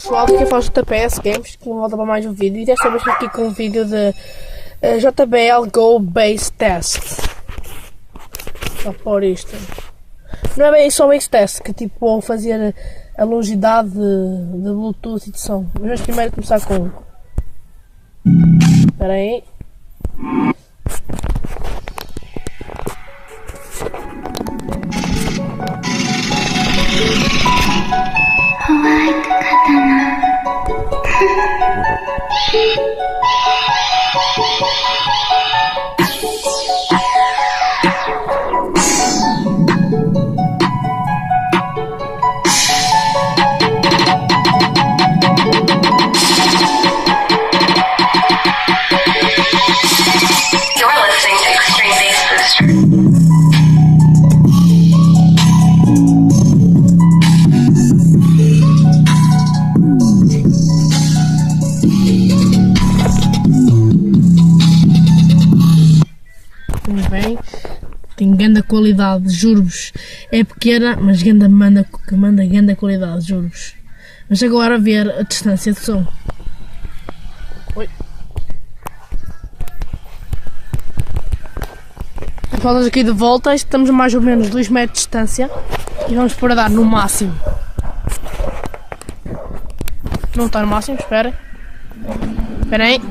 Pessoal, aqui faz JPS Games, que volta para mais um vídeo, e desta vez aqui com um vídeo de JBL Go Base Test. Vou pôr isto. Não é bem só Base Test, que tipo vou fazer a longevidade de Bluetooth e de som. Mas vamos primeiro começar com... Espera aí. Bem, tem grande qualidade, juro-vos. É pequena, mas manda grande qualidade, juro-vos. Mas agora a ver a distância de som. Oi. Falamos aqui de volta, estamos a mais ou menos 2 metros de distância e vamos pôr a dar no máximo. Não está no máximo, espera aí.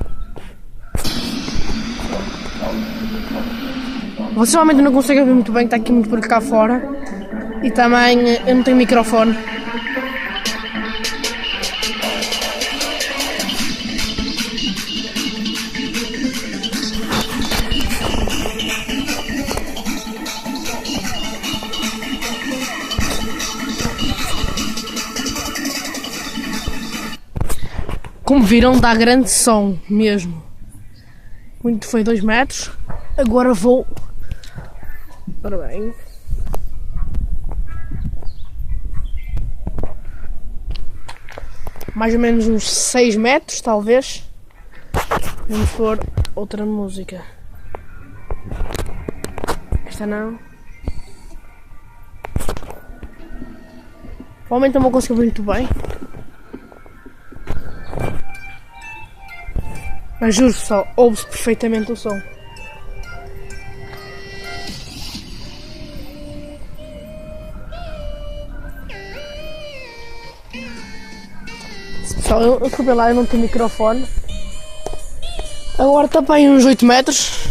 Vocês realmente não conseguem ver muito bem, está aqui muito por cá fora. E também eu não tenho microfone. Como viram, dá grande som mesmo. Muito foi 2 metros. Agora vou... Ora bem. Mais ou menos uns 6 metros, talvez. Vamos pôr outra música. Esta não. Provavelmente não vou conseguir ouvir muito bem. Mas juro só, ouve-se perfeitamente o som. Pessoal, eu fui lá, eu não tenho microfone. Agora está para aí uns 8 metros.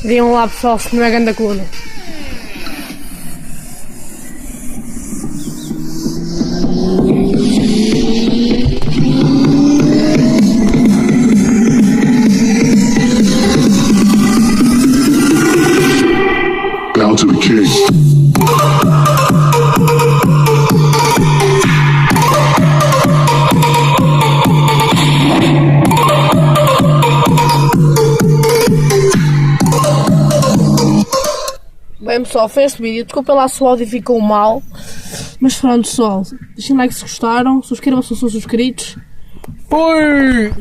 Digam lá, pessoal, se não é grande a coluna. Bow to the king. Bem pessoal, foi este vídeo, desculpa lá se o áudio ficou mal, mas pronto pessoal, deixem like se gostaram, subscrevam-se se são subscritos. Fui!